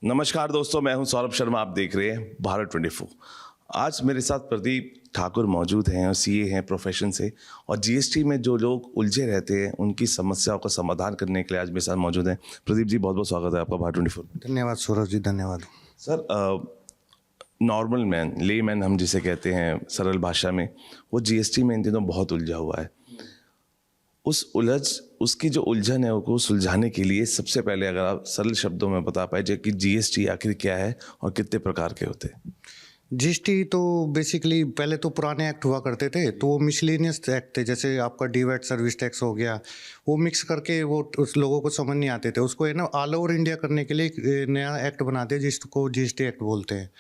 नमस्कार दोस्तों, मैं हूं सौरभ शर्मा। आप देख रहे हैं भारत 24। आज मेरे साथ प्रदीप ठाकुर मौजूद हैं और सीए हैं प्रोफेशन से, और जीएसटी में जो लोग उलझे रहते हैं उनकी समस्याओं का समाधान करने के लिए आज मेरे साथ मौजूद हैं। प्रदीप जी, बहुत बहुत स्वागत है आपका भारत 24। धन्यवाद सौरभ जी, धन्यवाद। सर, नॉर्मल मैन, ले मैन हम जिसे कहते हैं सरल भाषा में, वो जीएसटी में इन दिनों बहुत उलझा हुआ है। उसकी जो उलझन है उसको सुलझाने के लिए सबसे पहले अगर आप सरल शब्दों में बता पाए कि जीएसटी आखिर क्या है और कितने प्रकार के होते हैं। जीएसटी तो बेसिकली पहले तो पुराने एक्ट हुआ करते थे, तो वो मिसलेनियस एक्ट थे। जैसे आपका डीवैट सर्विस टैक्स हो गया, वो मिक्स करके वो उस लोगों को समझ नहीं आते थे। उसको है ना ऑल ओवर इंडिया करने के लिए एक नया एक्ट बनाते हैं जिसको जीएसटी एक्ट बोलते हैं।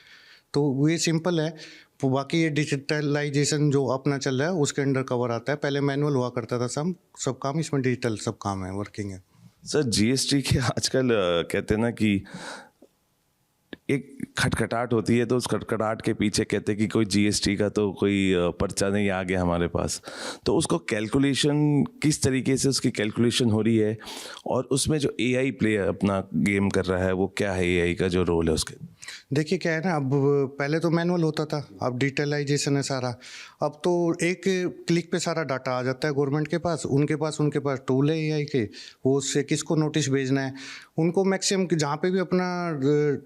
तो ये सिंपल है। तो बाकी ये डिजिटलाइजेशन जो अपना चल रहा है उसके अंडर कवर आता है। पहले मैनुअल हुआ करता था सब काम, इसमें डिजिटल सब काम है, वर्किंग है। सर, जीएसटी के आजकल कहते हैं ना कि एक खटखटाहट होती है, तो उस खटखटाहट के पीछे कहते हैं कि कोई जीएसटी का तो कोई पर्चा नहीं आ गया हमारे पास। तो उसको कैलकुलेशन किस तरीके से उसकी कैलकुलेशन हो रही है, और उसमें जो एआई प्लेयर अपना गेम कर रहा है वो क्या है, एआई का जो रोल है उसके। देखिए क्या है ना, अब पहले तो मैनुअल होता था, अब डिजिटलाइजेशन है सारा। अब तो एक क्लिक पे सारा डाटा आ जाता है गवर्नमेंट के पास। उनके पास टूल है एआई के, वो उससे किसको नोटिस भेजना है उनको मैक्सिमम जहाँ पे भी अपना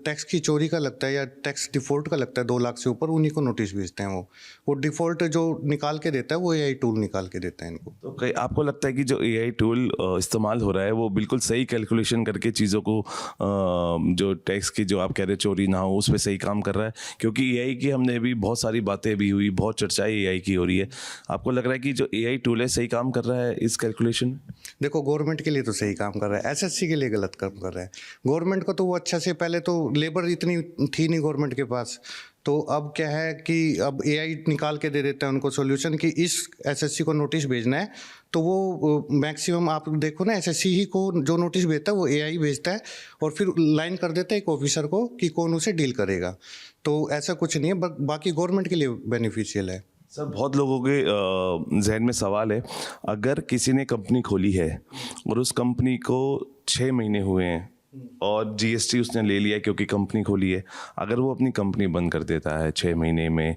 टैक्स की चोरी का लगता है या टैक्स डिफॉल्ट का लगता है 2 लाख से ऊपर, उन्हीं को नोटिस भेजते हैं। वो डिफॉल्ट जो निकाल के देता है वो एआई टूल निकाल के देता है इनको। तो कई आपको लगता है कि जो एआई टूल इस्तेमाल हो रहा है वो बिल्कुल सही कैलकुलेशन करके चीज़ों को जो टैक्स की जो आप कह रहे चोरी ना हो उस पर सही काम कर रहा है? क्योंकि एआई की हमने भी बहुत सारी बातें भी हुई, बहुत चर्चाएं एआई की हो रही है। आपको लग रहा है कि जो एआई टूल है सही काम कर रहा है इस कैलकुलेशन में? देखो, गवर्नमेंट के लिए तो सही काम कर रहा है, एसएससी के लिए गलत काम कर रहा है। गवर्नमेंट को तो वो अच्छा से, पहले तो लेबर इतनी थी नहीं गवर्नमेंट के पास, तो अब क्या है कि अब एआई निकाल के दे देता है उनको सॉल्यूशन कि इस एसएससी को नोटिस भेजना है। तो वो मैक्सिमम आप देखो ना, एसएससी ही को जो नोटिस भेजता है वो एआई भेजता है, और फिर लाइन कर देता है एक ऑफिसर को कि कौन उसे डील करेगा। तो ऐसा कुछ नहीं है, बाकी गवर्नमेंट के लिए बेनिफिशियल है। सर, बहुत लोगों के जहन में सवाल है, अगर किसी ने कंपनी खोली है और उस कंपनी को 6 महीने हुए हैं और जीएसटी उसने ले लिया क्योंकि कंपनी खोली है, अगर वो अपनी कंपनी बंद कर देता है 6 महीने में,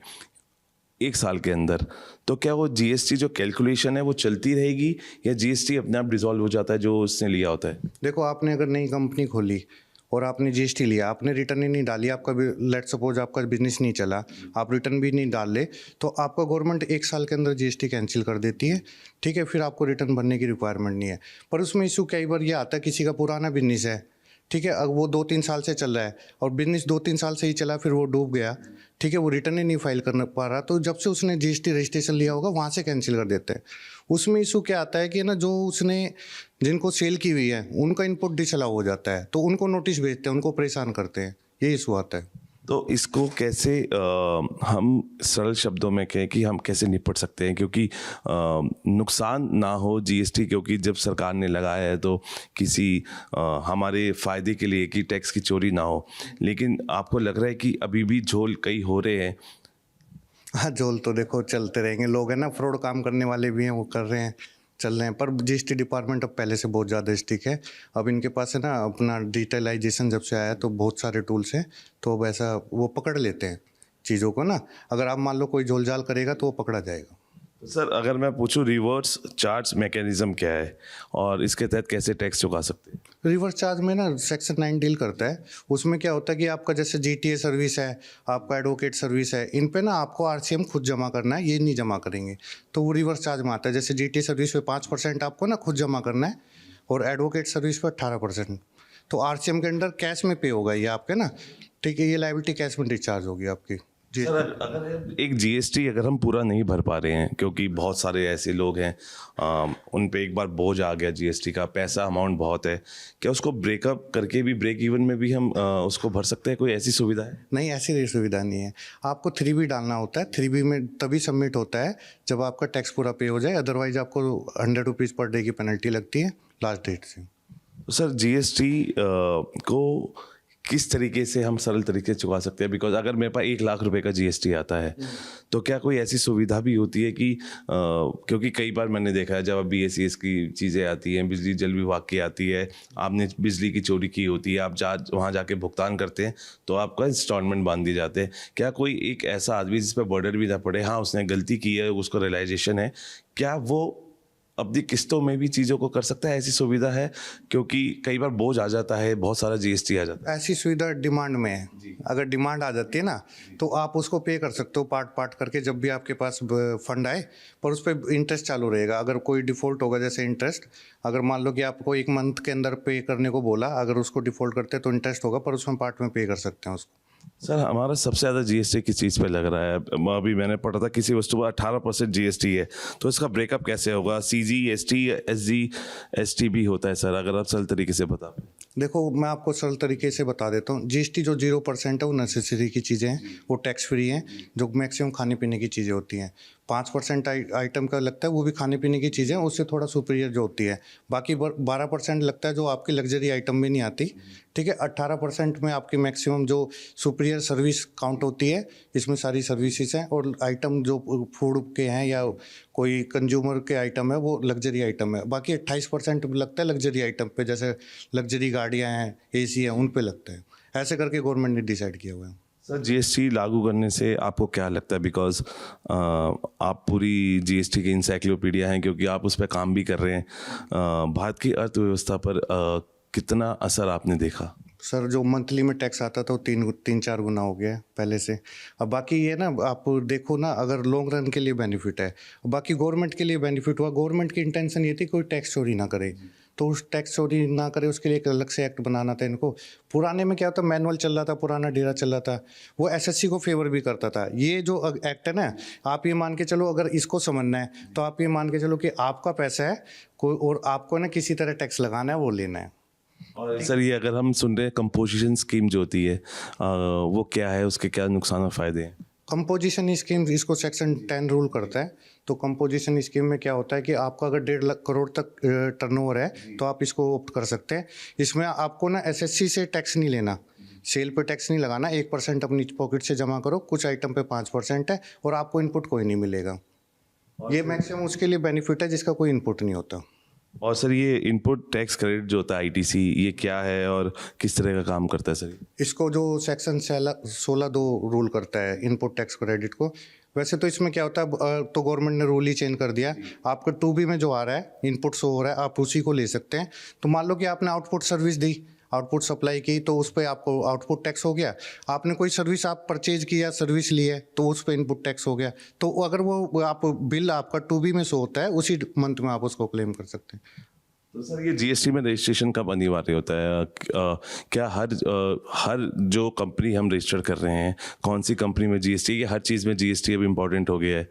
1 साल के अंदर, तो क्या वो जीएसटी जो कैलकुलेशन है वो चलती रहेगी या जीएसटी अपने आप डिसॉल्व हो जाता है जो उसने लिया होता है? देखो, आपने अगर नई कंपनी खोली और आपने जीएसटी लिया, आपने रिटर्न ही नहीं डाली, आपका भी लेट सपोज आपका बिजनेस नहीं चला, आप रिटर्न भी नहीं डाल ले, तो आपका गवर्नमेंट 1 साल के अंदर जीएसटी कैंसिल कर देती है। ठीक है, फिर आपको रिटर्न भरने की रिक्वायरमेंट नहीं है। पर उसमें इशू कई बार ये आता है, किसी का पुराना बिजनेस है, ठीक है, अब वो 2-3 साल से चल रहा है और बिजनेस 2-3 साल से ही चला, फिर वो डूब गया, ठीक है, वो रिटर्न ही नहीं फाइल कर पा रहा, तो जब से उसने जीएसटी रजिस्ट्रेशन लिया होगा वहाँ से कैंसिल कर देते हैं। उसमें इशू क्या आता है कि ना, जो उसने जिनको सेल की हुई है उनका इनपुट डिसअलाउ हो जाता है, तो उनको नोटिस भेजते हैं, उनको परेशान करते हैं, ये इशू आता है। तो इसको कैसे हम सरल शब्दों में कहें कि हम कैसे निपट सकते हैं, क्योंकि नुकसान ना हो जीएसटी, क्योंकि जब सरकार ने लगाया है तो किसी हमारे फ़ायदे के लिए कि टैक्स की चोरी ना हो, लेकिन आपको लग रहा है कि अभी भी झोल कई हो रहे हैं? हाँ, झोल तो देखो चलते रहेंगे, लोग हैं ना, फ्रॉड काम करने वाले भी हैं, वो कर रहे हैं, चल रहे हैं। पर जीएसटी डिपार्टमेंट अब पहले से बहुत ज़्यादा स्ट्रिक्ट है। अब इनके पास है ना, अपना डिजिटलाइजेशन जब से आया है तो बहुत सारे टूल्स हैं, तो अब ऐसा वो पकड़ लेते हैं चीज़ों को ना। अगर आप मान लो कोई झोल-झाल करेगा तो वो पकड़ा जाएगा। तो सर, अगर मैं पूछूं रिवर्स चार्ज मैकेनिज्म क्या है और इसके तहत कैसे टैक्स चुका सकते हैं? रिवर्स चार्ज में ना सेक्शन 9 डील करता है। उसमें क्या होता है कि आपका जैसे जीटीए सर्विस है, आपका एडवोकेट सर्विस है, इन पे ना आपको आरसीएम खुद जमा करना है, ये नहीं जमा करेंगे, तो वो रिवर्स चार्ज में आता है। जैसे जीटीए सर्विस पे 5% आपको ना खुद जमा करना है, और एडवोकेट सर्विस पे 18%। तो आरसीएम के अंडर कैश में पे होगा ये आपके ना, ठीक है, ये लायबिलिटी कैश में डिस्चार्ज होगी आपकी जी। सर, अगर एक जीएसटी अगर हम पूरा नहीं भर पा रहे हैं, क्योंकि बहुत सारे ऐसे लोग हैं उन पे एक बार बोझ आ गया जीएसटी का, पैसा अमाउंट बहुत है, क्या उसको ब्रेकअप करके भी ब्रेक इवन में भी हम उसको भर सकते हैं? कोई ऐसी सुविधा है? नहीं, ऐसी सुविधा नहीं है। आपको 3B डालना होता है। 3B में तभी सबमिट होता है जब आपका टैक्स पूरा पे हो जाए, अदरवाइज आपको 100 रुपीज़ पर डे की पेनल्टी लगती है लास्ट डेट से। तो सर, जीएसटी को किस तरीके से हम सरल तरीके से चुका सकते हैं? बिकॉज अगर मेरे पास 1 लाख रुपए का जीएसटी आता है तो क्या कोई ऐसी सुविधा भी होती है कि क्योंकि कई बार मैंने देखा है जब BSES की चीज़ें आती हैं, बिजली जल विभाग की आती है, आपने बिजली की चोरी की होती है, आप वहाँ जाके भुगतान करते हैं तो आपका इंस्टॉलमेंट बांध दिए जाते हैं। क्या कोई एक ऐसा आदमी जिस पर बर्डन भी ना पड़े, हाँ उसने गलती की है, उसको रियलाइजेशन है, क्या वो अपनी किस्तों में भी चीज़ों को कर सकता है? ऐसी सुविधा है? क्योंकि कई बार बोझ आ जाता है, बहुत सारा जीएसटी आ जाता है। ऐसी सुविधा डिमांड में है। अगर डिमांड आ जाती है ना तो आप उसको पे कर सकते हो पार्ट पार्ट करके, जब भी आपके पास फंड आए, पर उस पर इंटरेस्ट चालू रहेगा। अगर कोई डिफ़ॉल्ट होगा, जैसे इंटरेस्ट, अगर मान लो कि आपको 1 मंथ के अंदर पे करने को बोला, अगर उसको डिफ़ॉल्ट करते हैं तो इंटरेस्ट होगा, पर उसमें पार्ट में पे कर सकते हैं उसको। सर हमारा सबसे ज़्यादा जीएसटी किस चीज़ पे लग रहा है? अभी मैंने पढ़ा था किसी वस्तु पर 18% जीएसटी है, तो इसका ब्रेकअप कैसे होगा? CG ST SG ST भी होता है सर, अगर आप सरल तरीके से बता पाएं। देखो, मैं आपको सरल तरीके से बता देता हूँ। जीएसटी जो 0% है वो नेसेसरी की चीज़ें हैं, वो टैक्स फ्री हैं, जो मैक्सिमम खाने पीने की चीज़ें होती हैं। 5% आइटम का लगता है, वो भी खाने पीने की चीज़ें, उससे थोड़ा सुपीरियर जो होती है। बाकी 12% लगता है जो आपकी लग्जरी आइटम में नहीं आती, ठीक है। 18% में आपकी मैक्सिमम जो सुपीरियर सर्विस काउंट होती है, इसमें सारी सर्विसेज हैं, और आइटम जो फूड के हैं या कोई कंज्यूमर के आइटम है वो लग्जरी आइटम है। बाकी 28% लगता है लग्जरी आइटम पे, जैसे लग्जरी गाड़ियाँ हैं, AC है, उन पे लगता है। ऐसे करके गवर्नमेंट ने डिसाइड किया हुआ है। सर जीएसटी लागू करने से आपको क्या लगता है? बिकॉज आप पूरी जीएसटी की इंसाइक्लोपीडिया हैं, क्योंकि आप उस पर काम भी कर रहे हैं। भारत की अर्थव्यवस्था पर कितना असर आपने देखा? सर, जो मंथली में टैक्स आता था वो 3-4 गुना हो गया है पहले से। अब बाकी ये ना, आप देखो ना, अगर लॉन्ग रन के लिए बेनिफिट है, बाकी गवर्नमेंट के लिए बेनिफिट हुआ। गवर्नमेंट की इंटेंशन ये थी कोई टैक्स चोरी ना करे, तो उस टैक्स चोरी ना करे उसके लिए एक अलग से एक्ट बनाना था इनको। पुराने में क्या होता, मैनुअल चल रहा था, पुराना डेरा चल रहा था, वो SSC को फेवर भी करता था। ये जो एक्ट है ना, आप ये मान के चलो, अगर इसको समझना है तो आप ये मान के चलो कि आपका पैसा है कोई, और आपको ना किसी तरह टैक्स लगाना है, वो लेना है। और सर ये अगर हम सुन रहे हैं कंपोजिशन स्कीम जो होती है, वो क्या है, उसके क्या नुकसान और फायदे हैं? कंपोजिशन स्कीम, इसको सेक्शन 10 रूल करता है। तो कंपोजिशन स्कीम में क्या होता है कि आपका अगर 1.5 लाख करोड़ तक टर्नओवर है तो आप इसको ऑप्ट कर सकते हैं। इसमें आपको ना SSC से टैक्स नहीं लेना, सेल पे टैक्स नहीं लगाना, 1% अपनी पॉकेट से जमा करो, कुछ आइटम पे 5% है, और आपको इनपुट कोई नहीं मिलेगा। ये मैक्सिमम उसके लिए बेनिफिट है जिसका कोई इनपुट नहीं होता। और सर ये इनपुट टैक्स क्रेडिट जो होता है ITC, ये क्या है और किस तरह का काम करता है सर? इसको जो सेक्शन 16(2) रूल करता है इनपुट टैक्स क्रेडिट को। वैसे तो इसमें क्या होता है, तो गवर्नमेंट ने रूल ही चेंज कर दिया। आपका 2B में जो आ रहा है, इनपुट शो हो रहा है, आप उसी को ले सकते हैं। तो मान लो कि आपने आउटपुट सर्विस दी, आउटपुट सप्लाई की, तो उस पर आपको आउटपुट टैक्स हो गया। आपने कोई सर्विस आप परचेज किया, सर्विस ली है, तो उस पर इनपुट टैक्स हो गया। तो अगर वो आप बिल आपका 2B में शो होता है, उसी मंथ में आप उसको क्लेम कर सकते हैं। तो सर ये जीएसटी में रजिस्ट्रेशन कब अनिवार्य होता है? क्या हर जो कंपनी हम रजिस्टर कर रहे हैं, कौन सी कंपनी में जीएसटी, या हर चीज़ में जीएसटी अब इम्पोर्टेंट हो गया है?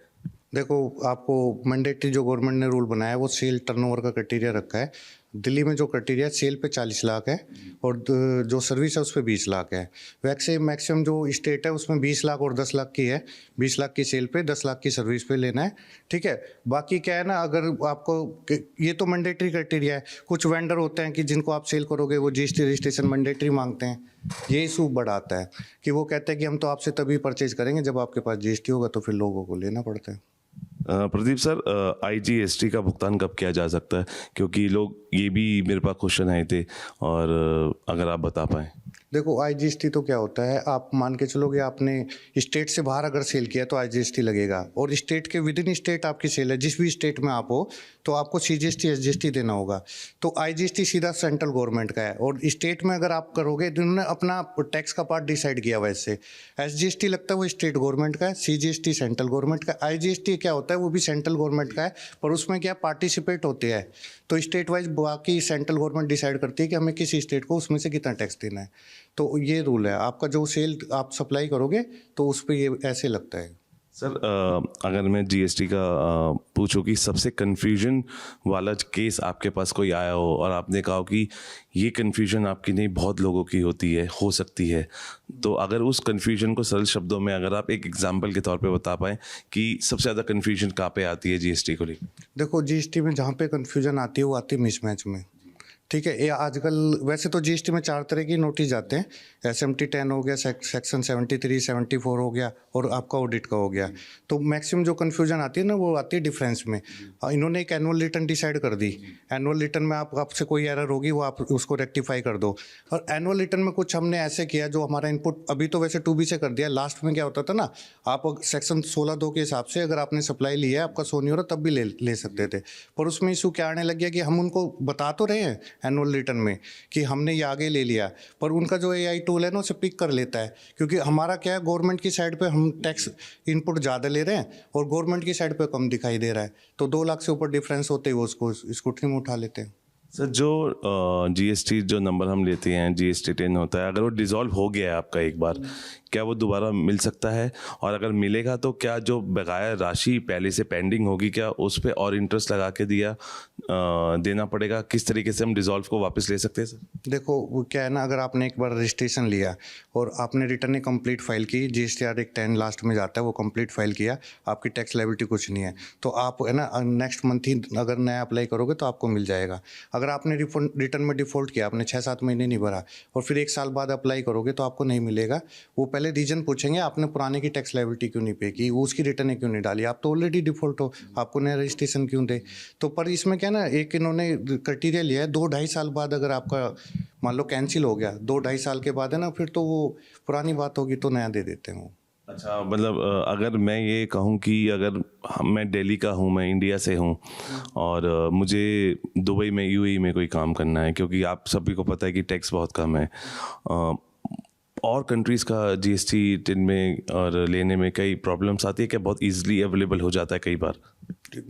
देखो, आपको मैंडेटरी जो गवर्नमेंट ने रूल बनाया है वो सेल टर्नओवर का क्राइटेरिया रखा है। दिल्ली में जो क्राइटेरिया सेल पे 40 लाख है, और जो सर्विस है उस पे 20 लाख है। वैसे मैक्सिमम जो स्टेट है उसमें 20 लाख और 10 लाख की है। 20 लाख की सेल पे, 10 लाख की सर्विस पे लेना है, ठीक है। बाकी क्या है ना, अगर आपको, ये तो मैंडेटरी क्राइटेरिया है। कुछ वेंडर होते हैं कि जिनको आप सेल करोगे वो GST रजिस्ट्रेशन मैंडेटरी मांगते हैं। ये इशू बढ़ाता है कि वो कहते हैं कि हम तो आपसे तभी परचेज करेंगे जब आपके पास GST होगा, तो फिर लोगों को लेना पड़ता है। प्रदीप सर, IGST का भुगतान कब किया जा सकता है? क्योंकि लोग, ये भी मेरे पास क्वेश्चन आए थे, और अगर आप बता पाएँ। देखो, IGST तो क्या होता है, आप मान के चलो कि आपने स्टेट से बाहर अगर सेल किया तो IGST लगेगा, और स्टेट के विद इन स्टेट आपकी सेल है, जिस भी स्टेट में आप हो, तो आपको CGST SGST देना होगा। तो IGST सीधा सेंट्रल गवर्नमेंट का है, और स्टेट में अगर आप करोगे तो उन्होंने अपना टैक्स का पार्ट डिसाइड किया हुआ है। इससे SGST लगता है वो स्टेट गवर्नमेंट का है, CGST सेंट्रल गवर्नमेंट का। IGST क्या होता है, वो भी सेंट्रल गवर्नमेंट का है, पर उसमें क्या पार्टिसिपेट होते हैं, तो स्टेट वाइज बाकी सेंट्रल गवर्नमेंट डिसाइड करती है कि हमें किस स्टेट को उसमें से कितना टैक्स देना है। तो ये रूल है, आपका जो सेल आप सप्लाई करोगे तो उस पर ये ऐसे लगता है। सर अगर मैं जीएसटी का पूछूं कि सबसे कन्फ्यूजन वाला केस आपके पास कोई आया हो, और आपने कहा हो कि ये कन्फ्यूजन आपकी नहीं, बहुत लोगों की होती है, हो सकती है, तो अगर उस कन्फ्यूजन को सरल शब्दों में अगर आप एक एग्जांपल के तौर पे बता पाएँ कि सबसे ज़्यादा कन्फ्यूजन कहाँ पे आती है जीएसटी को लेकर? देखो, GST में जहाँ पे कन्फ्यूजन आती है वो आती है मिसमैच में, ठीक है। ये आजकल वैसे तो GST में 4 तरह की नोटिस जाते हैं। SMT 10 हो गया, सेक्शन 73 74 हो गया और आपका ऑडिट का हो गया। तो मैक्सिमम जो कन्फ्यूजन आती है ना वो आती है डिफरेंस में। इन्होंने एक एनुअल रिटर्न डिसाइड कर दी, एनुअल रिटर्न में आपसे कोई एरर होगी वो आप उसको रेक्टिफाई कर दो। और एनुअल रिटर्न में कुछ हमने ऐसे किया जो हमारा इनपुट अभी तो वैसे 2B से कर दिया, लास्ट में क्या होता था ना, आप सेक्शन 16(2) के हिसाब से अगर आपने सप्लाई लिया है, आपका शो नहीं हो रहा, तब भी ले सकते थे। पर उसमें इशू क्या आने लग गया कि हम उनको बता तो रहे हैं एनुअल रिटर्न में कि हमने ये आगे ले लिया, पर उनका जो AI टूल है ना उसे पिक कर लेता है, क्योंकि हमारा क्या है, गवर्नमेंट की साइड पे हम टैक्स इनपुट ज़्यादा ले रहे हैं और गवर्नमेंट की साइड पे कम दिखाई दे रहा है, तो 2 लाख से ऊपर डिफरेंस होते ही वो उसको स्क्रूटनी में उठा लेते हैं। सर जो GST जो नंबर हम लेते हैं GST 10 होता है, अगर वो डिसॉल्व हो गया है आपका एक बार, क्या वो दोबारा मिल सकता है? और अगर मिलेगा तो क्या जो बकाया राशि पहले से पेंडिंग होगी, क्या उस पर और इंटरेस्ट लगा के देना पड़ेगा? किस तरीके से हम डिसॉल्व को वापस ले सकते हैं सर? देखो वो क्या है ना, अगर आपने एक बार रजिस्ट्रेशन लिया और आपने रिटर्न कंप्लीट फाइल की, GSTR एक 10 लास्ट में जाता है, वो कंप्लीट फाइल किया, आपकी टैक्स लायबिलिटी कुछ नहीं है, तो आप है ना नेक्स्ट मंथ ही अगर नया अप्लाई करोगे तो आपको मिल जाएगा। अगर आपने रिटर्न में डिफ़ॉल्ट किया, आपने 6-7 महीने नहीं भरा और फिर 1 साल बाद अप्लाई करोगे तो आपको नहीं मिलेगा। वो पहले रीजन पूछेंगे, आपने पुराने की टैक्स लायबिलिटी क्यों नहीं पे की, वो उसकी रिटर्न क्यों नहीं डाली, आप तो ऑलरेडी डिफ़ॉल्ट हो, आपको नया रजिस्ट्रेशन क्यों दे। तो पर इसमें क्या ना, एक इन्होंने क्राइटेरिया लिया है, 2-2.5 साल बाद अगर आपका मान लो कैंसिल हो गया, 2-2.5 साल के बाद है ना, फिर तो वो पुरानी बात होगी तो नया दे देते हैं वो। अच्छा, मतलब अगर मैं ये कहूँ कि अगर मैं दिल्ली का हूँ, मैं इंडिया से हूँ और मुझे दुबई में UAE में कोई काम करना है, क्योंकि आप सभी को पता है कि टैक्स बहुत कम है, और कंट्रीज़ का GST 10 में और लेने में कई प्रॉब्लम्स आती है, क्या बहुत इजीली अवेलेबल हो जाता है कई बार?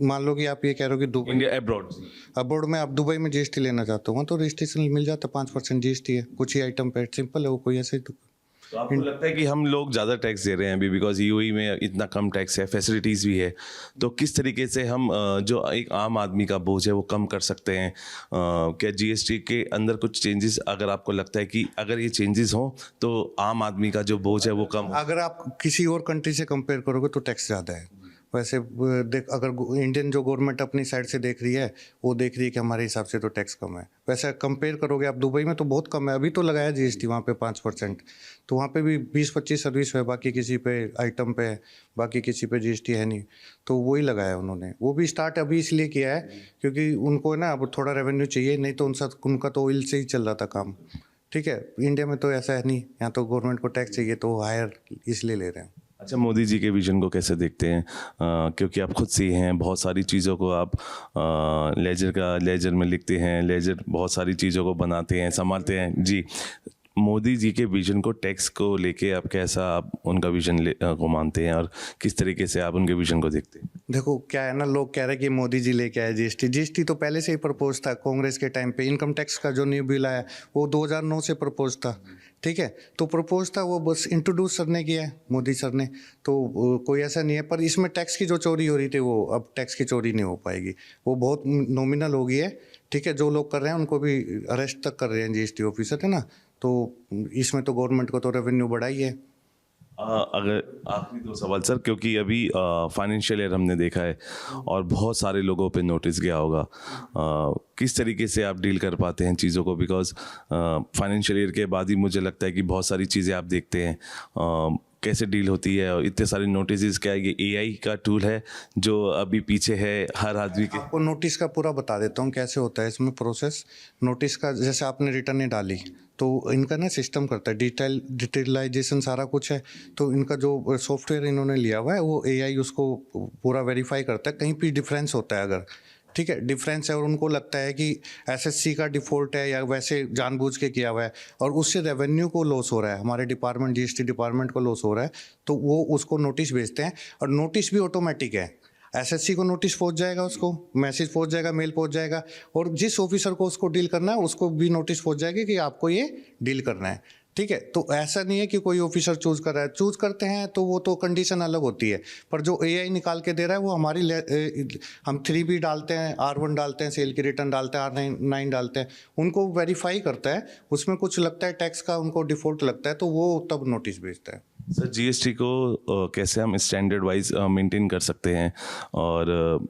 मान लो कि आप ये कह रहे हो कि दुबई इंडिया अब्रॉड अब्रॉड में आप दुबई में GST लेना चाहते हो, तो रजिस्ट्रेशन मिल जाता है, 5% GST है, कुछ ही आइटम पे, सिंपल है वो, कोई ऐसे ही। तो आपको लगता है कि हम लोग ज़्यादा टैक्स दे रहे हैं अभी, बिकॉज UAE में इतना कम टैक्स है, फैसिलिटीज़ भी है, तो किस तरीके से हम जो एक आम आदमी का बोझ है वो कम कर सकते हैं? क्या GST के अंदर कुछ चेंजेस, अगर आपको लगता है कि अगर ये चेंजेस हों तो आम आदमी का जो बोझ है वो कम हो? अगर आप किसी और कंट्री से कंपेयर करोगे तो टैक्स ज़्यादा है। वैसे देख, अगर इंडियन जो गवर्नमेंट अपनी साइड से देख रही है, वो देख रही है कि हमारे हिसाब से तो टैक्स कम है। वैसे कंपेयर करोगे आप दुबई में तो बहुत कम है, अभी तो लगाया GST वहाँ पे 5%, तो वहाँ पे भी 20-25 सर्विस है, बाकी किसी पे आइटम पे है, बाकी किसी पे GST है नहीं, तो वही लगाया उन्होंने। वो भी स्टार्ट अभी इसलिए किया है क्योंकि उनको है ना अब थोड़ा रेवेन्यू चाहिए, नहीं तो उनका तो ऑयल से ही चल रहा था काम। ठीक है, इंडिया में तो ऐसा है नहीं, यहाँ तो गवर्नमेंट को टैक्स चाहिए तो हायर इसलिए ले रहे हैं। अच्छा, मोदी जी के विजन को कैसे देखते हैं? क्योंकि आप खुद से ही हैं, बहुत सारी चीज़ों को आप लेजर में लिखते हैं, लेजर बहुत सारी चीज़ों को बनाते हैं, संभालते हैं जी। मोदी जी के विजन को, टैक्स को लेके आप कैसा, आप उनका विजन को मानते हैं और किस तरीके से आप उनके विजन को देखते हैं? देखो क्या है ना, लोग कह रहे हैं कि मोदी जी लेके आए GST तो पहले से ही प्रपोज था कांग्रेस के टाइम पे। इनकम टैक्स का जो न्यू बिल आया वो 2009 से प्रपोज था, ठीक है, तो प्रपोज था, वो बस इंट्रोड्यूस सर ने किया है, मोदी सर ने, तो कोई ऐसा नहीं है। पर इसमें टैक्स की जो चोरी हो रही थी वो अब टैक्स की चोरी नहीं हो पाएगी, वो बहुत नॉमिनल हो गई है। ठीक है, जो लोग कर रहे हैं उनको भी अरेस्ट तक कर रहे हैं GST ऑफिसर, है ना, तो इसमें तो गवर्नमेंट को तो रेवेन्यू बढ़ा ही है। अगर आखिरी 2 सवाल सर, क्योंकि अभी फाइनेंशियल ईयर हमने देखा है और बहुत सारे लोगों पे नोटिस गया होगा, किस तरीके से आप डील कर पाते हैं चीज़ों को? बिकॉज फाइनेंशियल ईयर के बाद ही मुझे लगता है कि बहुत सारी चीज़ें आप देखते हैं, कैसे डील होती है और इतने सारे नोटिस, क्या ये AI का टूल है जो अभी पीछे है हर आदमी के? आपको नोटिस का पूरा बता देता हूँ कैसे होता है इसमें प्रोसेस। नोटिस का जैसे आपने रिटर्न डाली तो इनका ना सिस्टम करता है, डिटेलाइजेशन सारा कुछ है, तो इनका जो सॉफ्टवेयर इन्होंने लिया हुआ है वो AI उसको पूरा वेरीफाई करता है, कहीं भी डिफरेंस होता है अगर, ठीक है, डिफरेंस है और उनको लगता है कि SSC का डिफ़ॉल्ट है या वैसे जानबूझ के किया हुआ है और उससे रेवेन्यू को लॉस हो रहा है, हमारे डिपार्टमेंट GST डिपार्टमेंट को लॉस हो रहा है, तो वो उसको नोटिस भेजते हैं और नोटिस भी ऑटोमेटिक है। SSC को नोटिस पहुंच जाएगा, उसको मैसेज पहुंच जाएगा, मेल पहुंच जाएगा, और जिस ऑफिसर को उसको डील करना है उसको भी नोटिस पहुंच जाएगी कि आपको ये डील करना है। ठीक है, तो ऐसा नहीं है कि कोई ऑफिसर चूज कर रहा है, चूज करते हैं तो वो तो कंडीशन अलग होती है, पर जो AI निकाल के दे रहा है वो हमारी हम 3B डालते हैं, R1 डालते हैं, सेल की रिटर्न डालते हैं, R9 डालते हैं, उनको वेरीफाई करता है, उसमें कुछ लगता है टैक्स का उनको डिफॉल्ट लगता है तो वो तब नोटिस भेजता है। सर GST को कैसे हम स्टैंडर्ड वाइज मेंटेन कर सकते हैं और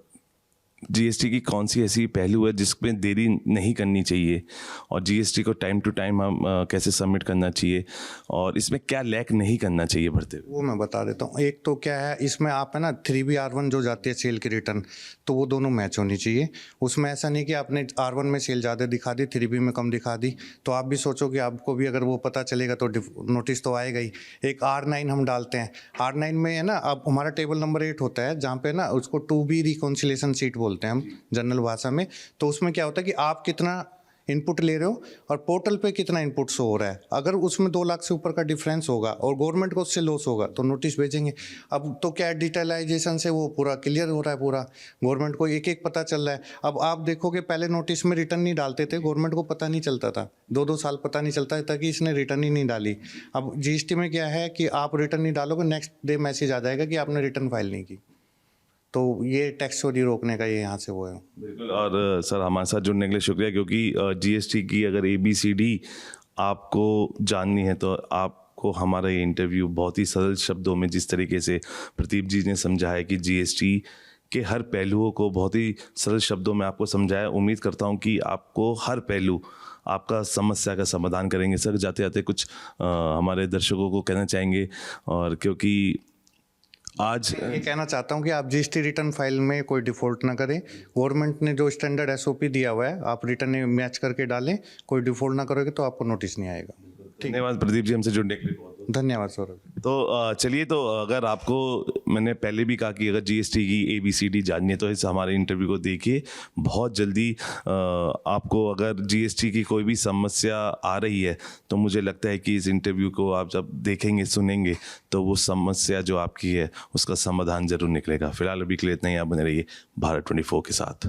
जीएसटी की कौन सी ऐसी पहलू है जिसमें देरी नहीं करनी चाहिए, और जीएसटी को टाइम टू टाइम हम कैसे सबमिट करना चाहिए, और इसमें क्या लैक नहीं करना चाहिए भरते हुए? वो मैं बता देता हूँ। एक तो क्या है, इसमें आप है ना 3B R1 जो जाती है सेल की रिटर्न, तो वो दोनों मैच होनी चाहिए। उसमें ऐसा नहीं कि आपने R1 में सेल ज़्यादा दिखा दी, 3B में कम दिखा दी, तो आप भी सोचो कि आपको भी अगर वो पता चलेगा तो नोटिस तो आएगा ही। एक R9 हम डालते हैं, R9 में है ना, अब हमारा टेबल नंबर 8 होता है जहाँ पे ना उसको 2B रिकॉन्सिलेशन सीट बोलते हैं हम जनरल भाषा में। तो उसमें क्या होता है कि आप कितना इनपुट ले रहे हो और पोर्टल पे कितना इनपुट शो हो रहा है। अगर उसमें 2 लाख से ऊपर का डिफरेंस होगा और गवर्नमेंट को उससे लॉस होगा तो नोटिस भेजेंगे। अब तो क्या है, डिजिटलाइजेशन से वो पूरा क्लियर हो रहा है, पूरा गवर्नमेंट को एक एक पता चल रहा है। अब आप देखोगे पहले नोटिस में रिटर्न नहीं डालते थे, गवर्नमेंट को पता नहीं चलता था, 2-2 साल पता नहीं चलता था कि इसने रिटर्न ही नहीं डाली। अब जीएसटी में क्या है कि आप रिटर्न नहीं डालोगे, नेक्स्ट डे मैसेज आ जाएगा कि आपने रिटर्न फाइल नहीं की। तो ये टैक्स चोरी रोकने का ये यहाँ से वो है। बिल्कुल। और सर हमारे साथ जुड़ने के लिए शुक्रिया, क्योंकि जीएसटी की अगर ABCD आपको जाननी है तो आपको हमारा ये इंटरव्यू बहुत ही सरल शब्दों में, जिस तरीके से प्रदीप जी ने समझा है कि जीएसटी के हर पहलुओं को बहुत ही सरल शब्दों में आपको समझाया। उम्मीद करता हूँ कि आपको हर पहलू आपका समस्या का समाधान करेंगे। सर जाते जाते कुछ हमारे दर्शकों को कहना चाहेंगे? और क्योंकि आज ये कहना चाहता हूँ कि आप जीएसटी रिटर्न फाइल में कोई डिफ़ॉल्ट ना करें। गवर्नमेंट ने जो स्टैंडर्ड SOP दिया हुआ है, आप रिटर्न मैच करके डालें, कोई डिफ़ॉल्ट ना करोगे तो आपको नोटिस नहीं आएगा। धन्यवाद प्रदीप जी हमसे जुड़ने के लिए। धन्यवाद सौरभ। तो चलिए, तो अगर आपको, मैंने पहले भी कहा कि अगर जीएसटी की ABCD जाननी है तो इस हमारे इंटरव्यू को देखिए। बहुत जल्दी आपको अगर जीएसटी की कोई भी समस्या आ रही है तो मुझे लगता है कि इस इंटरव्यू को आप जब देखेंगे सुनेंगे तो वो समस्या जो आपकी है उसका समाधान जरूर निकलेगा। फिलहाल अभी के लिए इतना ही। आप बने रहिए भारत 24 के साथ।